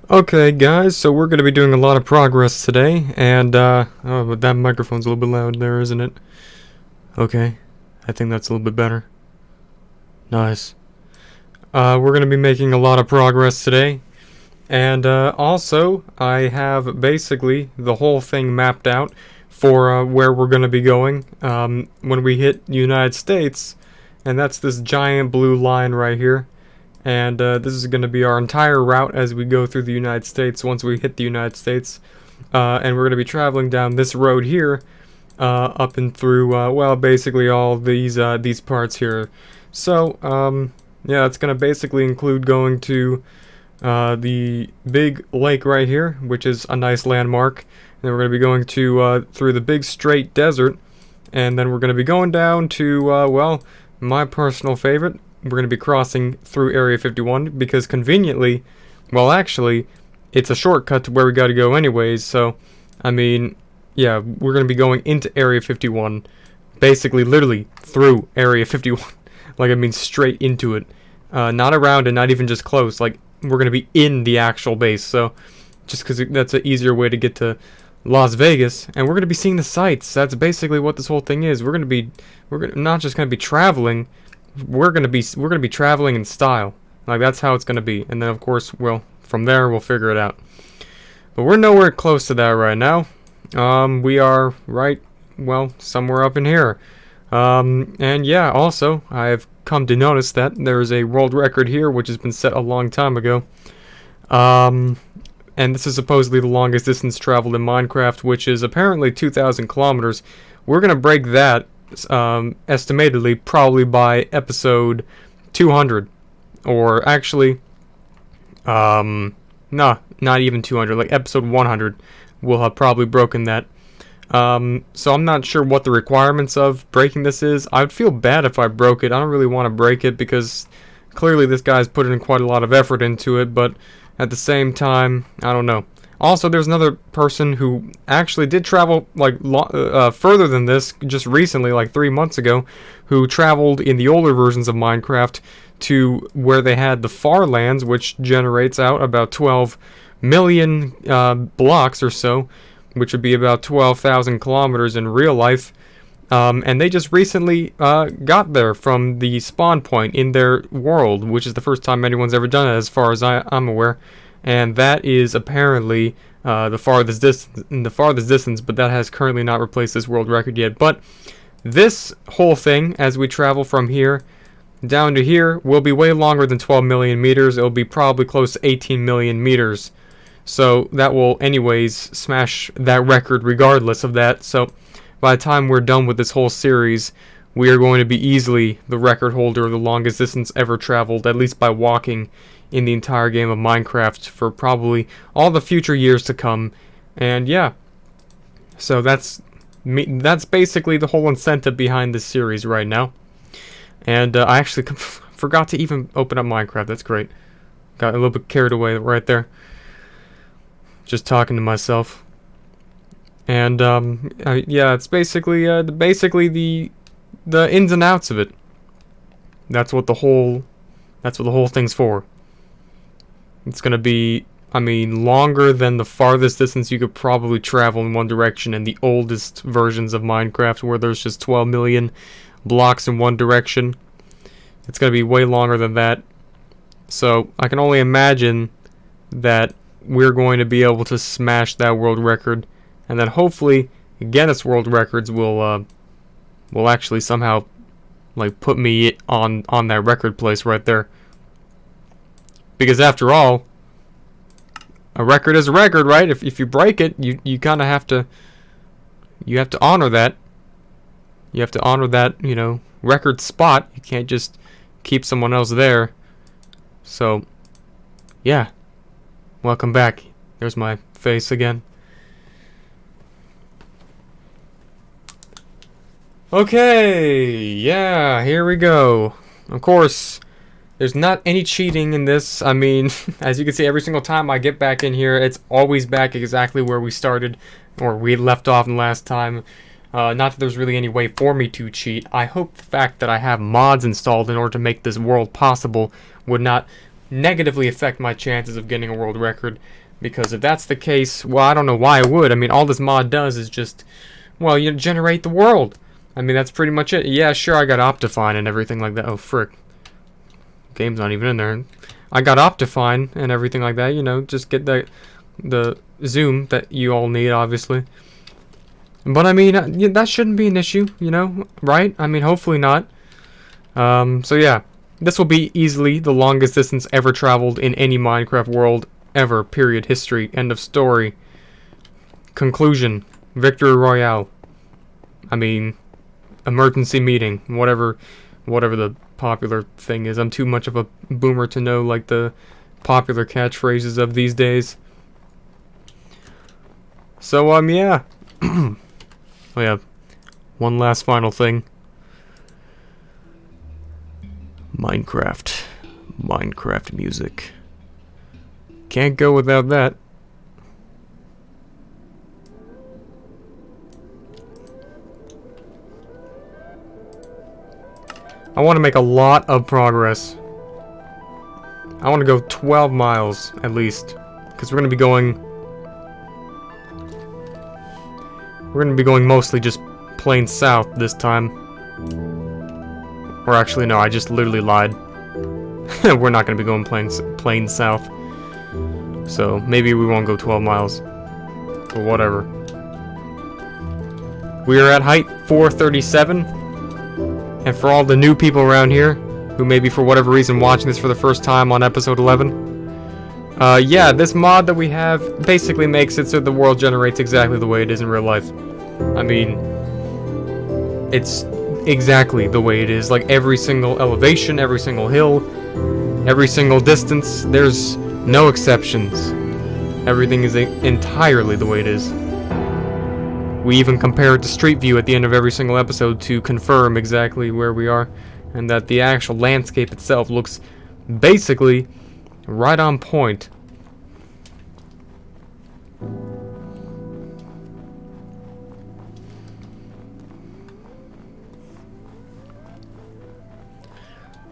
Okay, guys, so we're going to be doing a lot of progress today, and, oh, but that microphone's a little bit loud there, isn't it? Okay, I think that's a little bit better. Nice. We're going to be making a lot of progress today, and, also, I have basically the whole thing mapped out for, where we're going to be going, when we hit the United States, and that's this giant blue line right here. And this is going to be our entire route as we go through the United States once we hit the United States. And we're going to be traveling down this road here, up and through, well, basically all these parts here. So, yeah, it's going to basically include going to the big lake right here, which is a nice landmark. And then we're going to be going to through the big straight desert. And then we're going to be going down to, well, my personal favorite. We're going to be crossing through Area 51 because conveniently, well, actually, it's a shortcut to where we got to go anyways. So, I mean, yeah, we're going to be going into Area 51, basically, literally through Area 51. Like, I mean, straight into it. Not around and not even just close. Like, we're going to be in the actual base. So, just because that's an easier way to get to Las Vegas, and we're going to be seeing the sights. That's basically what this whole thing is. We're not just going to be traveling. We're gonna be traveling in style. Like, that's how it's gonna be. And then of course, well, from there we'll figure it out. But we're nowhere close to that right now. We are right, well, somewhere up in here. And yeah, also I've come to notice that there is a world record here which has been set a long time ago. And this is supposedly the longest distance traveled in Minecraft, which is apparently 2,000 kilometers. We're gonna break that. Estimatedly probably by episode 200, or actually no, not even 200, like episode 100 we'll have probably broken that. So I'm not sure what the requirements of breaking this is. I'd feel bad if I broke it. I don't really want to break it because clearly this guy's put in quite a lot of effort into it, but at the same time, I don't know. Also, there's another person who actually did travel like further than this just recently, like 3 months ago, who traveled in the older versions of Minecraft to where they had the far lands, which generates out about 12 million blocks or so, which would be about 12,000 kilometers in real life. And they just recently got there from the spawn point in their world, which is the first time anyone's ever done it, as far as I'm aware. And that is apparently the farthest distance, but that has currently not replaced this world record yet. But this whole thing, as we travel from here down to here, will be way longer than 12 million meters. It'll be probably close to 18 million meters. So that will anyways smash that record regardless of that. So by the time we're done with this whole series, we are going to be easily the record holder of the longest distance ever traveled, at least by walking, in the entire game of Minecraft for probably all the future years to come. And yeah, so that's basically the whole incentive behind this series right now. And I actually forgot to even open up Minecraft. That's great. Got a little bit carried away right there, just talking to myself. And yeah, it's basically the ins and outs of it. That's what the whole thing's for. It's going to be, I mean, longer than the farthest distance you could probably travel in one direction in the oldest versions of Minecraft, where there's just 12 million blocks in one direction. It's going to be way longer than that. So I can only imagine that we're going to be able to smash that world record, and then hopefully Guinness World Records will actually somehow like put me on that record place right there. Because after all, a record is a record, right? If you break it, you kind of have to honor that. You have to honor that, you know, record spot. You can't just keep someone else there. So, yeah. Welcome back. There's my face again. Okay, yeah, here we go. Of course, there's not any cheating in this. I mean, as you can see, every single time I get back in here, it's always back exactly where we started, or we left off last time. Not that there's really any way for me to cheat. I hope the fact that I have mods installed in order to make this world possible would not negatively affect my chances of getting a world record. Because if that's the case, well, I don't know why it would. I mean, all this mod does is just, well, you generate the world. I mean, that's pretty much it. Yeah, sure, I got Optifine and everything like that. Oh, frick. Game's not even in there. I got Optifine and everything like that, you know, just get the zoom that you all need, obviously. But, I mean, that shouldn't be an issue, you know, right? I mean, hopefully not. So, yeah. This will be easily the longest distance ever traveled in any Minecraft world ever. Period. History. End of story. Conclusion. Victory Royale. I mean, emergency meeting. Whatever the popular thing is. I'm too much of a boomer to know, like, the popular catchphrases of these days. So, yeah. Oh, yeah. One last final thing. Minecraft music. Can't go without that. I want to make a lot of progress. I want to go 12 miles at least, because we're going to be going mostly just plain south this time. Or actually, no, I just literally lied. We're not going to be going plain south. So, maybe we won't go 12 miles. Or whatever. We are at height 437. And for all the new people around here, who may be for whatever reason watching this for the first time on episode 11. Yeah, this mod that we have basically makes it so the world generates exactly the way it is in real life. I mean, it's exactly the way it is. Like, every single elevation, every single hill, every single distance, there's no exceptions. Everything is entirely the way it is. We even compare it to Street View at the end of every single episode to confirm exactly where we are, and that the actual landscape itself looks basically right on point.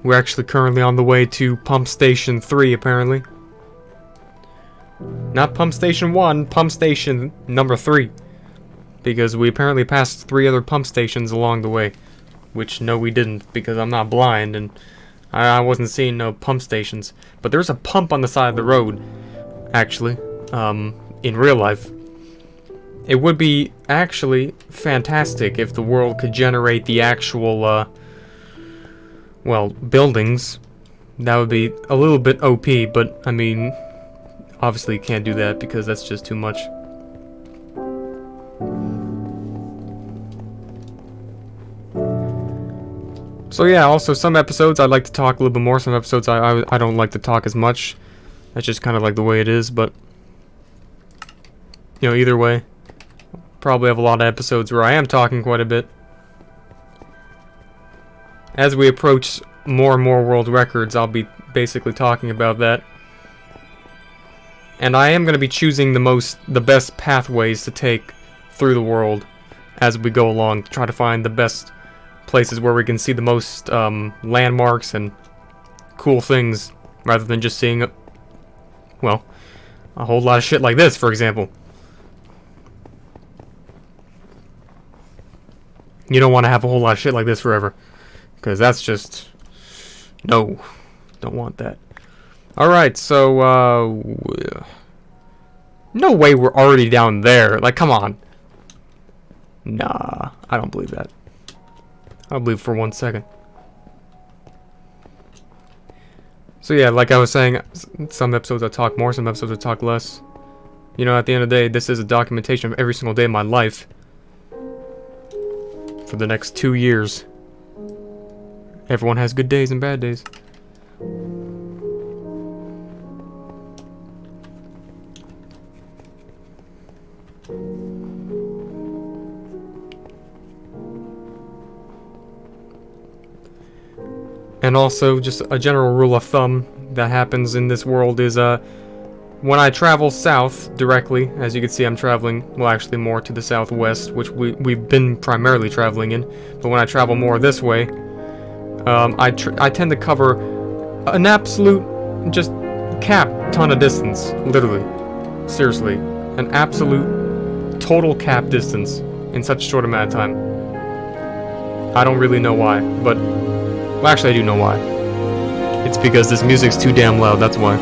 We're actually currently on the way to Pump Station 3, apparently. Not Pump Station 1, Pump Station number 3. Because we apparently passed 3 other pump stations along the way. Which, no, we didn't, because I'm not blind, and I wasn't seeing no pump stations. But there's a pump on the side of the road, actually, in real life. It would be actually fantastic if the world could generate the actual, well, buildings. That would be a little bit OP, but, I mean, obviously you can't do that because that's just too much. So yeah, also some episodes I'd like to talk a little bit more, some episodes I don't like to talk as much. That's just kind of like the way it is, but, you know, either way, probably have a lot of episodes where I am talking quite a bit. As we approach more and more world records, I'll be basically talking about that. And I am going to be choosing the best pathways to take through the world as we go along, to try to find the best places where we can see the most landmarks and cool things, rather than just seeing, well, a whole lot of shit like this, for example. You don't want to have a whole lot of shit like this forever, because that's just, no, don't want that. Alright, so, no way we're already down there. Like, come on. Nah, I don't believe that. I don't believe for 1 second. So yeah, like I was saying, some episodes I talk more, some episodes I talk less. You know, at the end of the day, this is a documentation of every single day of my life. For the next 2 years. Everyone has good days and bad days. And also, just a general rule of thumb that happens in this world is, when I travel south directly, as you can see I'm traveling, well actually more to the southwest, which we've been primarily traveling in, but when I travel more this way, I tend to cover an absolute just cap ton of distance, literally. Seriously. An absolute total cap distance in such a short amount of time. I don't really know why, but... Well, actually I do know why. It's because this music's too damn loud, that's why.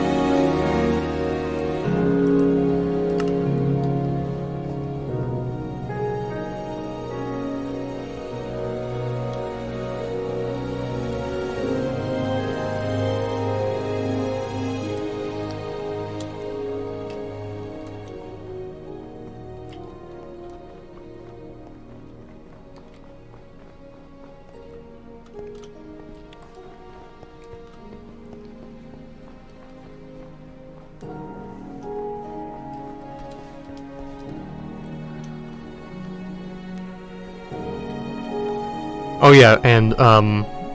Oh yeah, and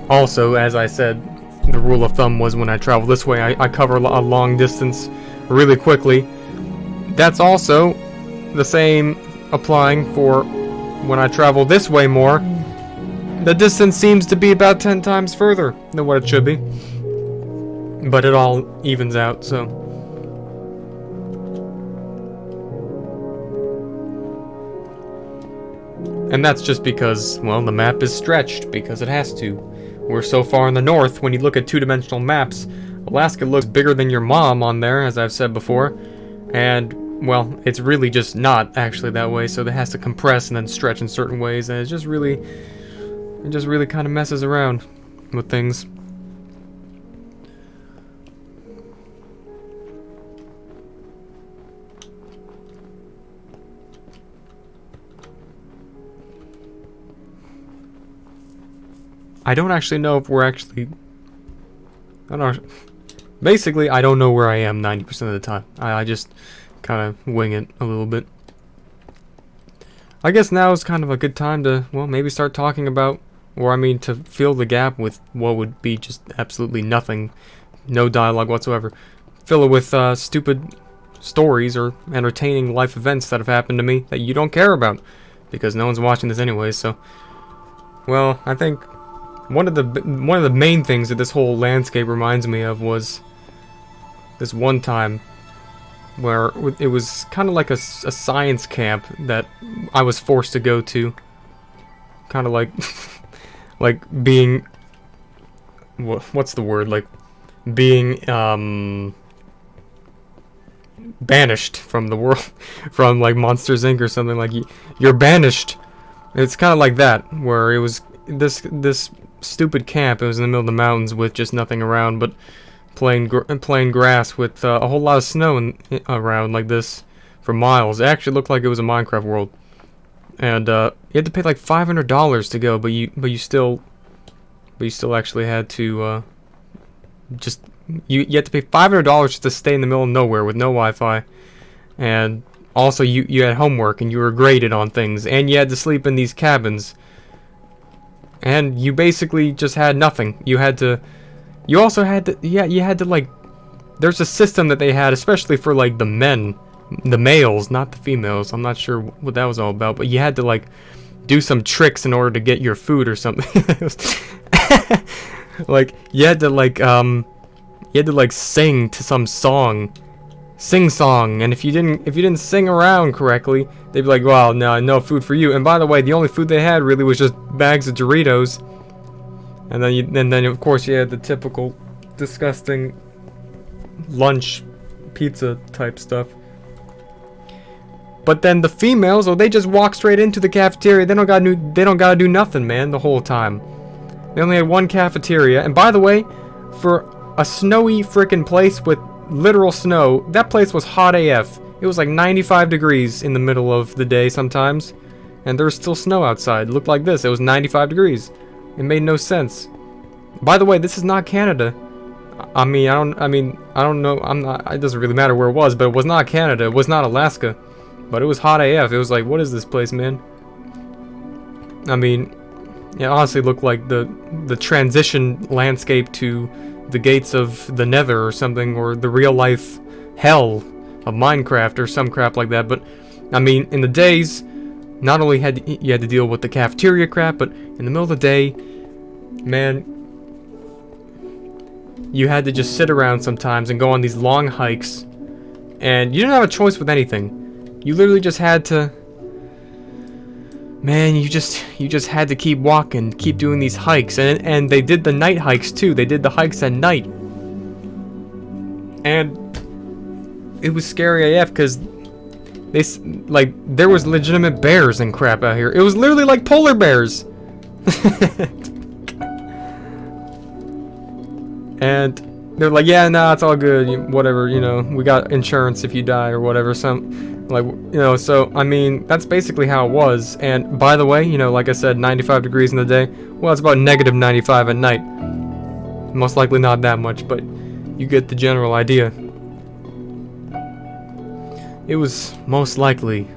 also, as I said, the rule of thumb was when I travel this way, I cover a long distance really quickly. That's also the same applying for when I travel this way more. The distance seems to be about 10 times further than what it should be. But it all evens out, so... And that's just because, well, the map is stretched, because it has to. We're so far in the north, when you look at two-dimensional maps, Alaska looks bigger than your mom on there, as I've said before. And, well, it's really just not actually that way, so it has to compress and then stretch in certain ways, and it just really kind of messes around with things. I don't actually know if we're actually... I don't know. Basically, I don't know where I am 90% of the time. I just kind of wing it a little bit. I guess now is kind of a good time to, well, maybe start talking about, or I mean to fill the gap with what would be just absolutely nothing. No dialogue whatsoever. Fill it with stupid stories or entertaining life events that have happened to me that you don't care about. Because no one's watching this anyway, so... Well, I think... One of the main things that this whole landscape reminds me of was this one time where it was kind of like a science camp that I was forced to go to. Kind of like like being what's the word, like being banished from the world, from like Monsters Inc. or something. Like you're banished. It's kind of like that, where it was this stupid camp. It was in the middle of the mountains with just nothing around but plain grass with a whole lot of snow around like this for miles. It actually looked like it was a Minecraft world, and you had to pay like $500 to go, but you still actually had to you had to pay $500 just to stay in the middle of nowhere with no Wi-Fi, and also you had homework and you were graded on things, and you had to sleep in these cabins. And you basically just had nothing. You also had to like, there's a system that they had, especially for like the males, not the females. I'm not sure what that was all about, but you had to like do some tricks in order to get your food or something. Like you had to like sing to some sing-song, and if you didn't sing around correctly, they'd be like, well, no food for you. And by the way, the only food they had really was just bags of Doritos, and then of course you had the typical disgusting lunch pizza type stuff. But then the females, they just walk straight into the cafeteria. They don't gotta do nothing, man, the whole time. They only had one cafeteria, and by the way, for a snowy frickin' place with literal snow, that place was hot AF. It was like 95 degrees in the middle of the day sometimes, and there was still snow outside. It looked like this. It was 95 degrees. It made no sense. By the way, this is not Canada. I don't know. It doesn't really matter where it was, but it was not Canada. It was not Alaska. But it was hot AF. It was like, what is this place, man? I mean, it honestly looked like the transition landscape to the gates of the Nether or something, or the real life hell of Minecraft or some crap like that. But I mean, in the days, not only you had to deal with the cafeteria crap, but in the middle of the day, man, you had to just sit around sometimes and go on these long hikes, and you didn't have a choice with anything. You literally just had to, man, you just had to keep walking, keep doing these hikes, and they did the night hikes too. They did the hikes at night, and it was scary AF because there was legitimate bears and crap out here. It was literally like polar bears. And they're like, yeah, nah, it's all good, whatever, we got insurance if you die or whatever. So I mean, that's basically how it was. And by the way, like I said, 95 degrees in the day. Well, it's about negative 95 at night. Most likely not that much, but you get the general idea. It was most likely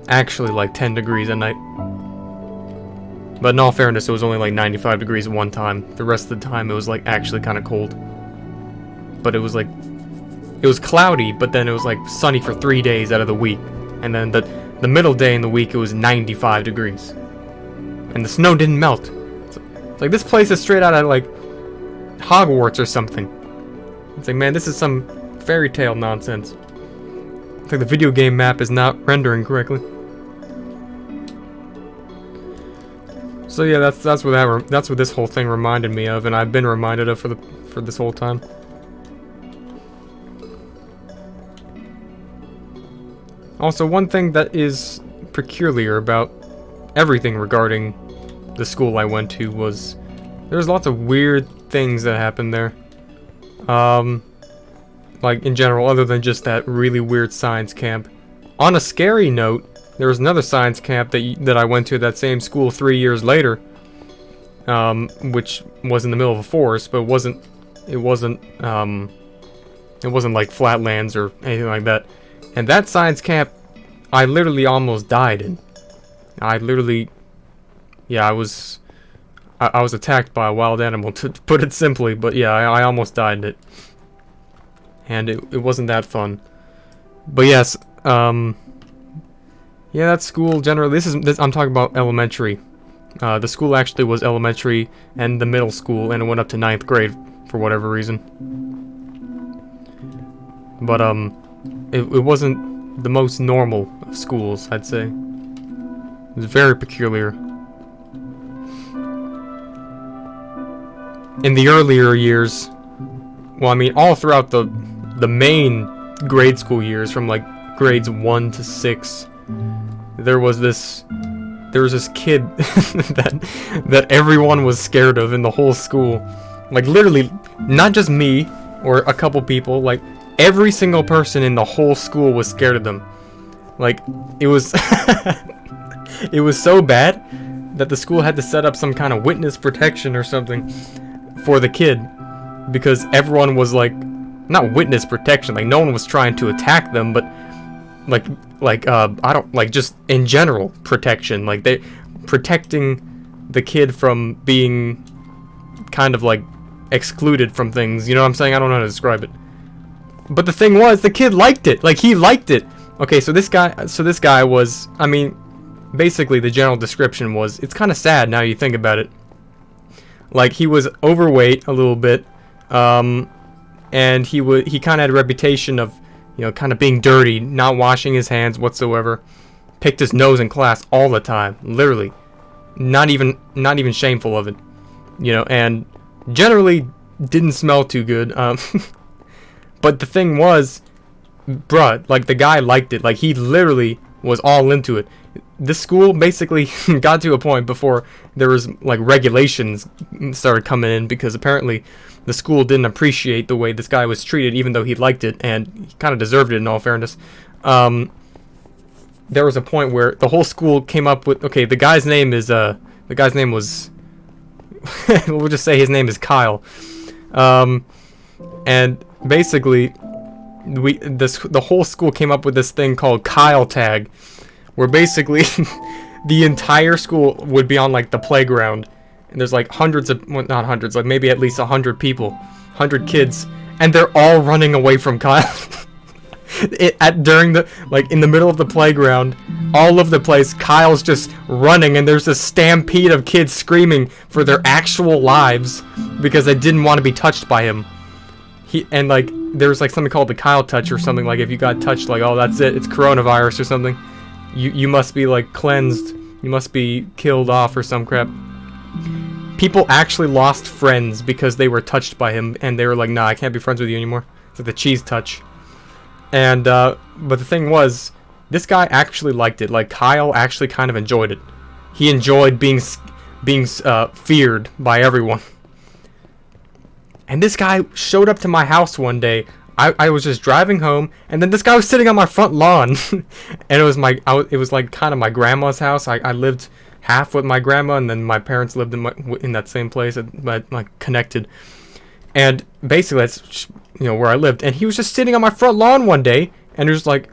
actually like 10 degrees at night. But in all fairness, it was only like 95 degrees at one time. The rest of the time, it was like actually kind of cold. But it was like, it was cloudy, but then it was like sunny for 3 days out of the week. And then the middle day in the week, it was 95 degrees. And the snow didn't melt. It's like, this place is straight out of like Hogwarts or something. It's like, man, this is some fairy tale nonsense. It's like the video game map is not rendering correctly. So yeah, that's what this whole thing reminded me of, and I've been reminded of for this whole time. Also, one thing that is peculiar about everything regarding the school I went to was there's lots of weird things that happened there. Like in general, other than just that really weird science camp. On a scary note, there was another science camp that I went to at that same school 3 years later, which was in the middle of a forest, but it wasn't like flatlands or anything like that. And that science camp, I literally almost died in. I was attacked by a wild animal, to put it simply, but yeah, I almost died in it. And it wasn't that fun. But yes, yeah, that school generally, I'm talking about elementary. The school actually was elementary and the middle school, and it went up to 9th grade for whatever reason. But it wasn't the most normal of schools, I'd say. It was very peculiar. In the earlier years, well, I mean, all throughout the main grade school years, from like grades 1 to 6, there was this kid that everyone was scared of in the whole school. Like literally, not just me or a couple people, like every single person in the whole school was scared of them. Like it was it was so bad that the school had to set up some kind of witness protection or something for the kid, because everyone was like, not witness protection, like no one was trying to attack them, but just in general protection, like they protecting the kid from being kind of like excluded from things, you know what I'm saying? I don't know how to describe it. But the thing was, the kid liked it. Like he liked it. Okay, so this guy was, I mean, basically the general description was, it's kind of sad now you think about it. Like he was overweight a little bit, and he kind of had a reputation of, kind of being dirty, not washing his hands whatsoever. Picked his nose in class all the time, literally. Not even shameful of it, and generally didn't smell too good. But the thing was, bruh, like the guy liked it. Like he literally was all into it. This school basically got to a point before there was like regulations started coming in, because apparently the school didn't appreciate the way this guy was treated, even though he liked it, and he kind of deserved it in all fairness. There was a point where the whole school came up with, okay, the guy's name was, we'll just say his name is Kyle. And basically, the whole school came up with this thing called Kyle Tag, where basically the entire school would be on like the playground, and there's like hundreds of, well, not hundreds, like maybe at least 100 people, 100 kids, and they're all running away from Kyle. During the, like in the middle of the playground, all over the place, Kyle's just running, and there's a stampede of kids screaming for their actual lives because they didn't want to be touched by him. and like there was like something called the Kyle touch or something. Like if you got touched, like, oh, that's it, it's coronavirus or something. You must be like cleansed. You must be killed off or some crap. People actually lost friends because they were touched by him, and they were like, nah, I can't be friends with you anymore. It's like the cheese touch. And but the thing was, this guy actually liked it. Like Kyle actually kind of enjoyed it. He enjoyed being feared by everyone. And this guy showed up to my house one day. I was just driving home, and then this guy was sitting on my front lawn. And it was it was like kind of my grandma's house. I lived half with my grandma, and then my parents lived in that same place, but like connected. And basically that's where I lived. And he was just sitting on my front lawn one day, and he was like,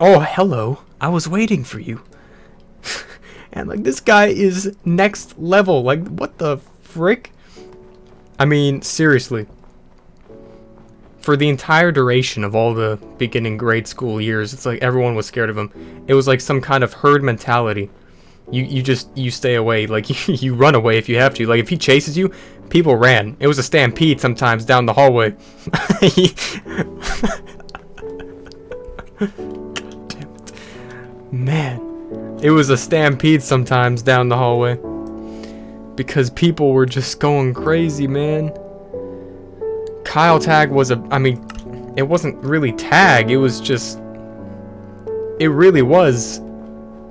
"Oh, hello. I was waiting for you." And like this guy is next level. Like what the frick? I mean, seriously. For the entire duration of all the beginning grade school years, it's like everyone was scared of him. It was like some kind of herd mentality. You stay away. Like you run away if you have to. Like if he chases you, people ran. It was a stampede sometimes down the hallway. God damn it. Man, it was a stampede sometimes down the hallway. Because people were just going crazy, man. Kyle tag was I mean, it wasn't really tag, it was just, it really was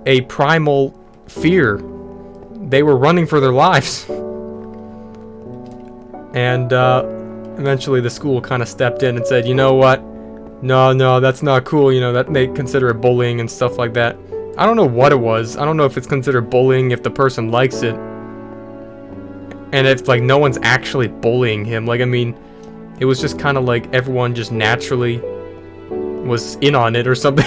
a primal fear. They were running for their lives. And eventually the school kind of stepped in and said, you know what? No, that's not cool, that they consider it bullying and stuff like that. I don't know what it was. I don't know if it's considered bullying if the person likes it. And if, like, no one's actually bullying him. Like, I mean, it was just kind of like everyone just naturally was in on it or something.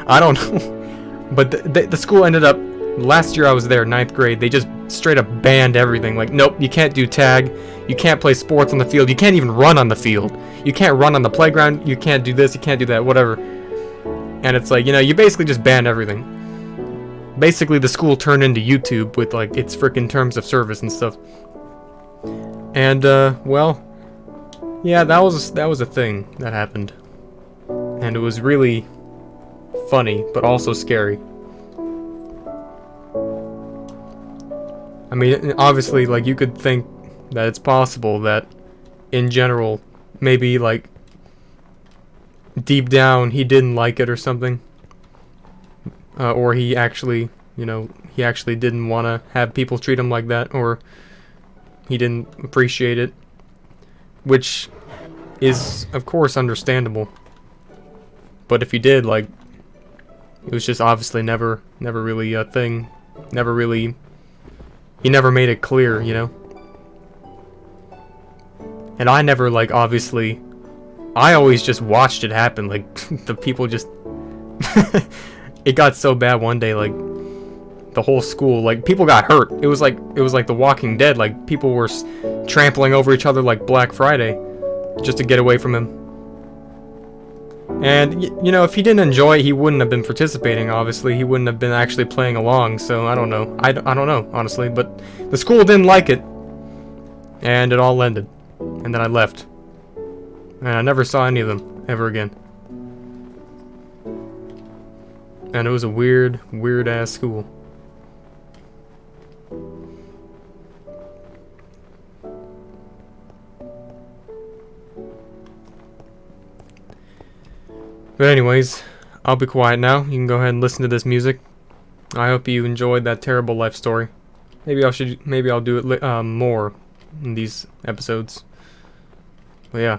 I don't know. But the school ended up, last year I was there, 9th grade, they just straight up banned everything. Like, nope, you can't do tag. You can't play sports on the field. You can't even run on the field. You can't run on the playground. You can't do this. You can't do that, whatever. And it's like, you basically just banned everything. Basically, the school turned into YouTube with, like, its freaking terms of service and stuff. And, well, yeah, that was a thing that happened. And it was really funny, but also scary. I mean, obviously, like, you could think that it's possible that, in general, maybe, like, deep down, he didn't like it or something. Or he actually, he actually didn't want to have people treat him like that, or he didn't appreciate it, which is, of course, understandable. But if he did, like, it was just obviously never really a thing. He never made it clear, And I never, like, obviously, I always just watched it happen. Like, the people just, it got so bad one day, like, the whole school, like, people got hurt. It was like The Walking Dead. Like, people were trampling over each other like Black Friday just to get away from him. And, if he didn't enjoy it, he wouldn't have been participating, obviously. He wouldn't have been actually playing along, so I don't know. I don't know, honestly, but the school didn't like it. And it all ended. And then I left. And I never saw any of them ever again. And it was a weird-ass school. But anyways, I'll be quiet now. You can go ahead and listen to this music. I hope you enjoyed that terrible life story. Maybe I'll do it more in these episodes. But yeah.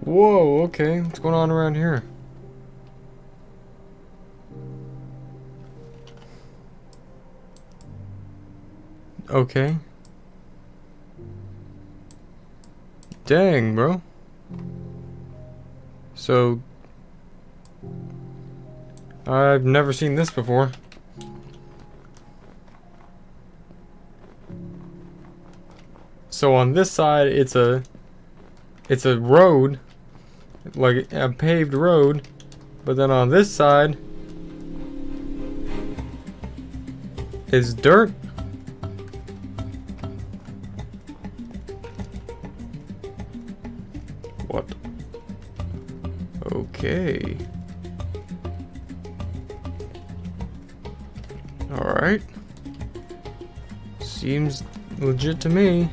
Whoa, okay. What's going on around here? Okay. Dang, bro. So, I've never seen this before. So on this side, it's a road, like a paved road, but then on this side is dirt. What? Okay. Alright. Seems legit to me.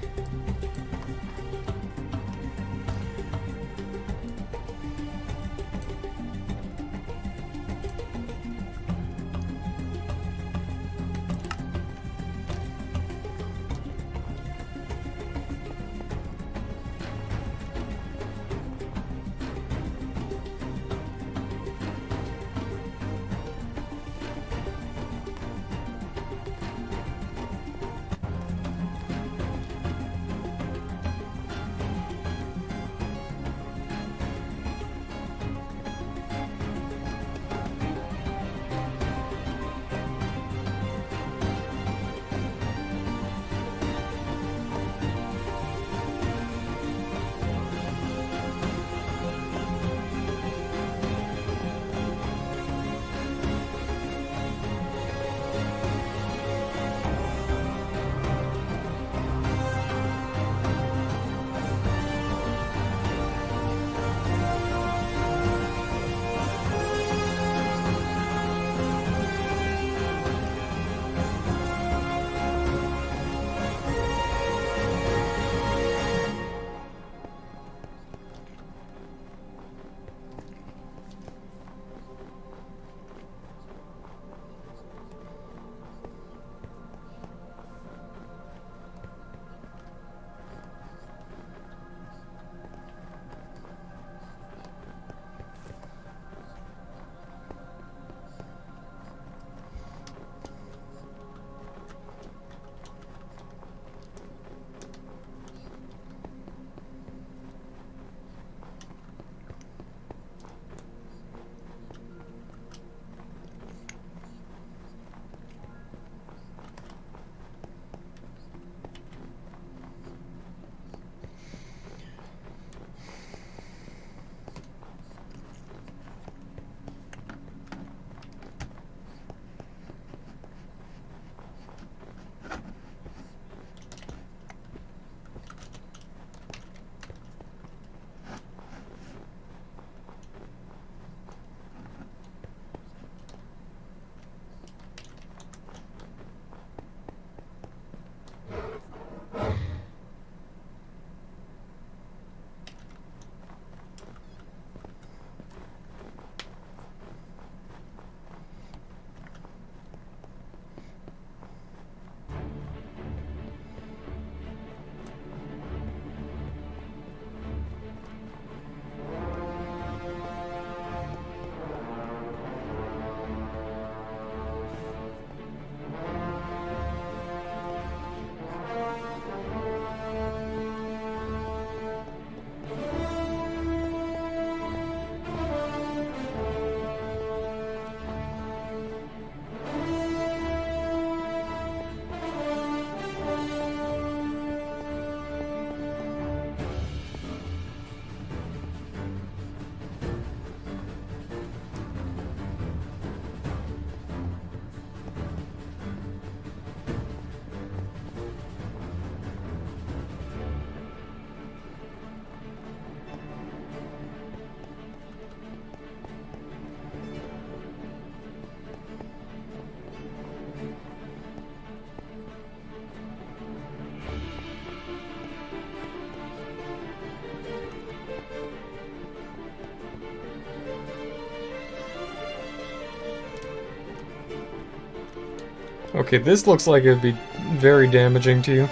Okay, this looks like it'd be very damaging to you.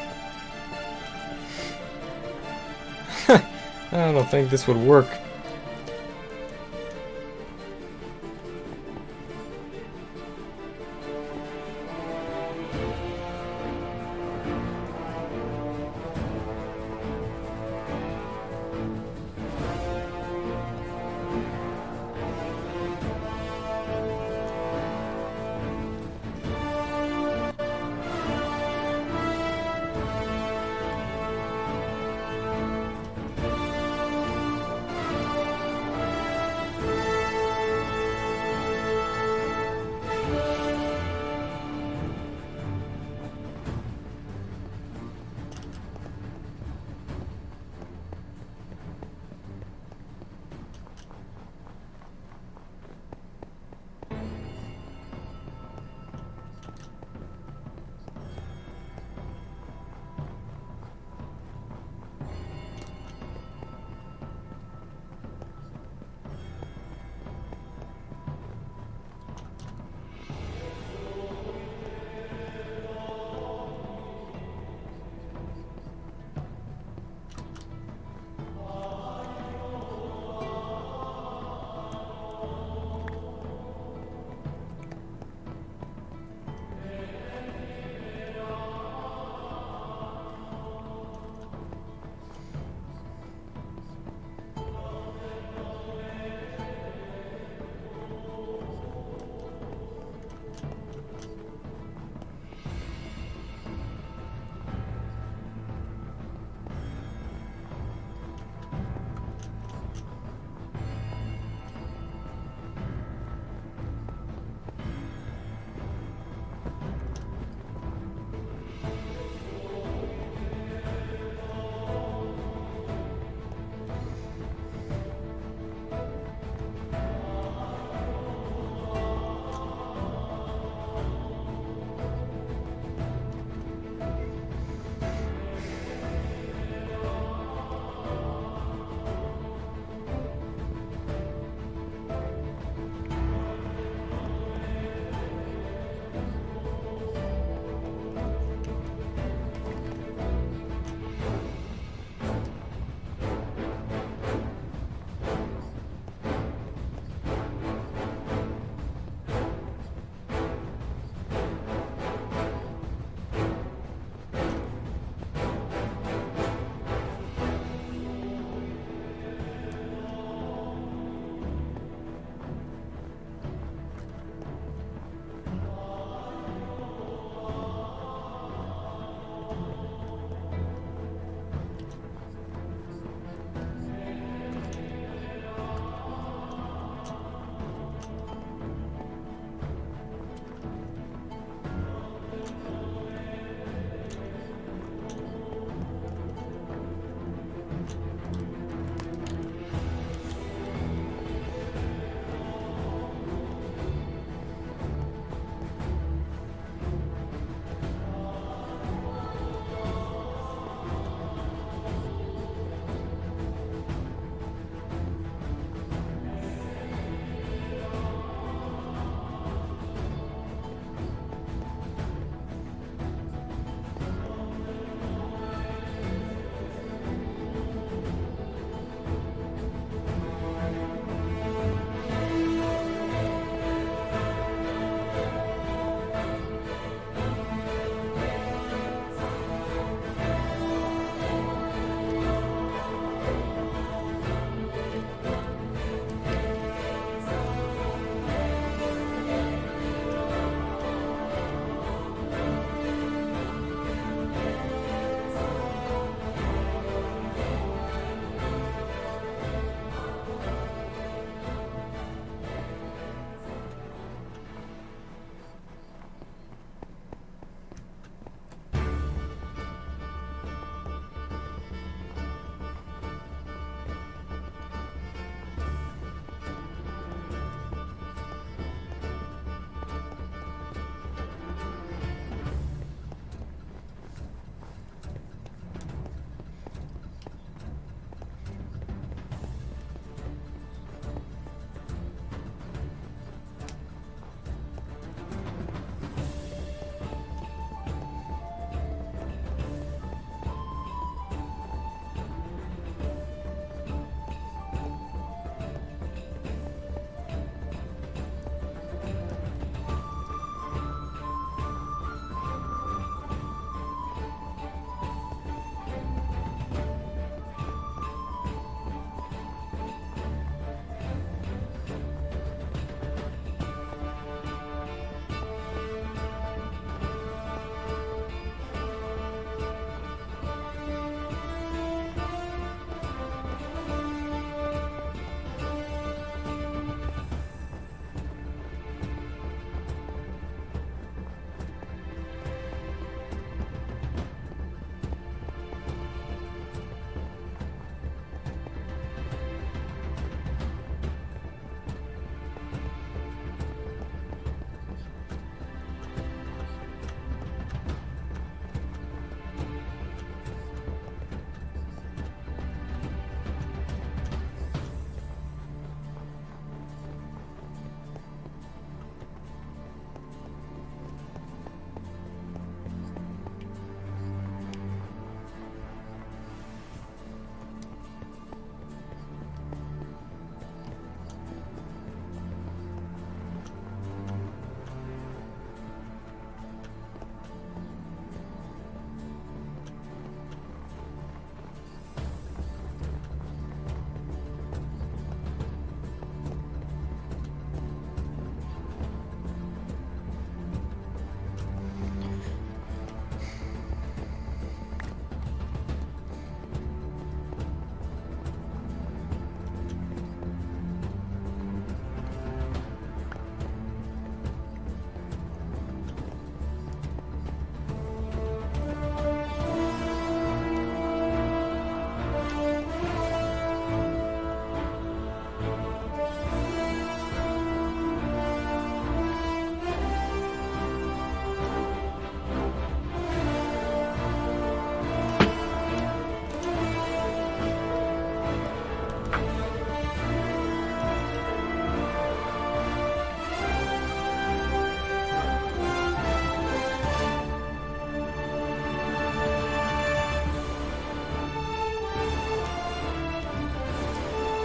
I don't think this would work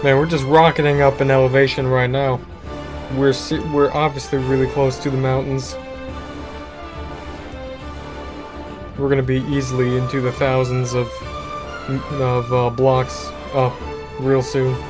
Man, we're just rocketing up in elevation right now. We're obviously really close to the mountains. We're gonna be easily into the thousands of blocks up real soon.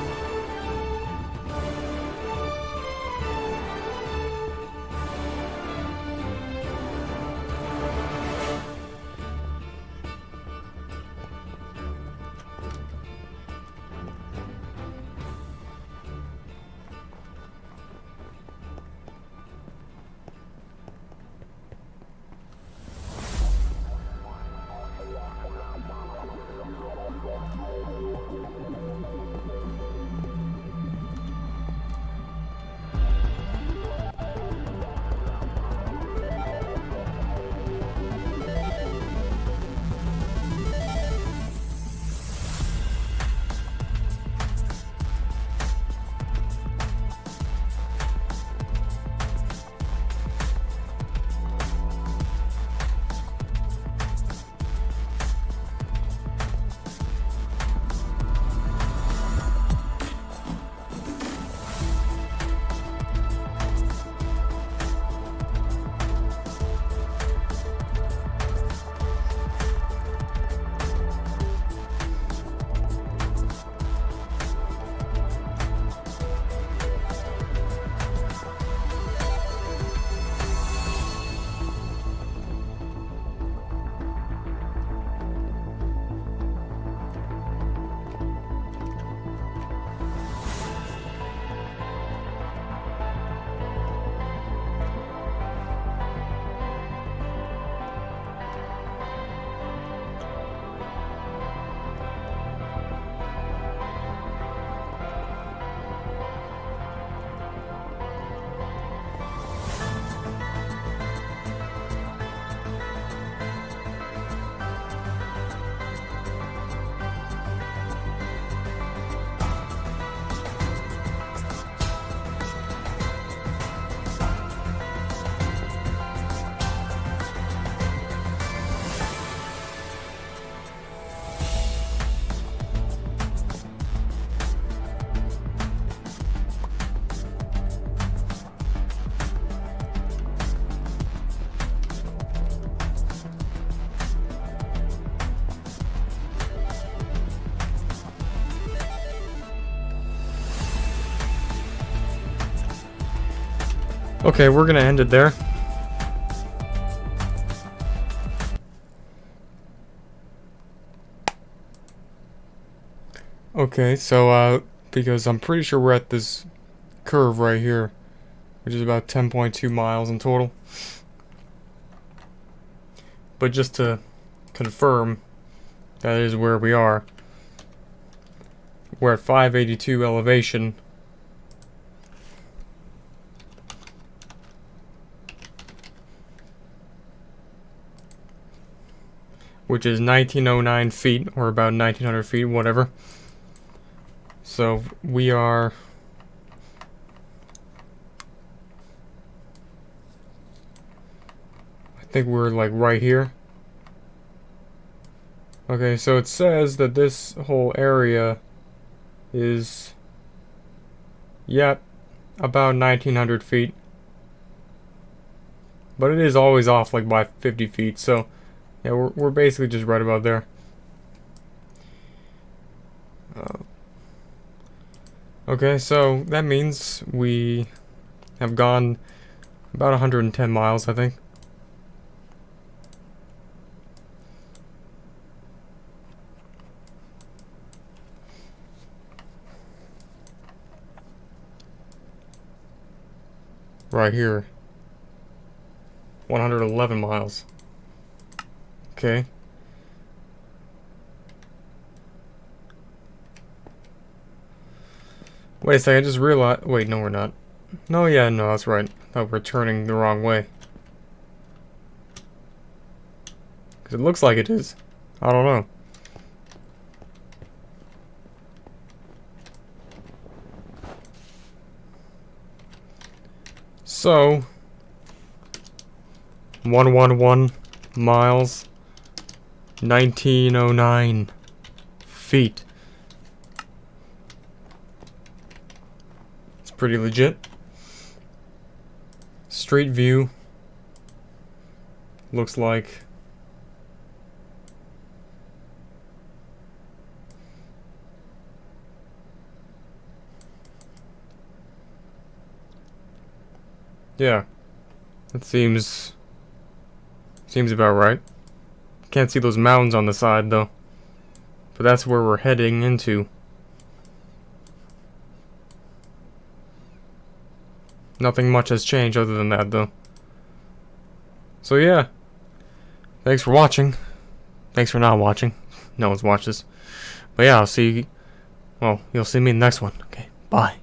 Okay, we're gonna end it there. Okay, so, because I'm pretty sure we're at this curve right here, which is about 10.2 miles in total. But just to confirm, that is where we are. We're at 582 elevation. Which is 1909 feet, or about 1900 feet, whatever. So we are... I think we're like right here. Okay, so it says that this whole area is... yep, about 1900 feet. But it is always off like by 50 feet, so... yeah, we're basically just right about there. Okay, so that means we have gone about 110 miles, I think. Right here. 111 miles. Okay. Wait a second, I just realized... wait, no we're not. No, yeah, no, that's right. I thought we're turning the wrong way. Because it looks like it is. I don't know. So... 111 miles. 1909 feet. pretty legit. Street view. Looks like. Yeah. That seems about right. Can't see those mountains on the side though. But that's where we're heading into. Nothing much has changed other than that though. So yeah. Thanks for watching. Thanks for not watching. No one's watched this. But yeah, I'll see you. Well, you'll see me in the next one. Okay, bye.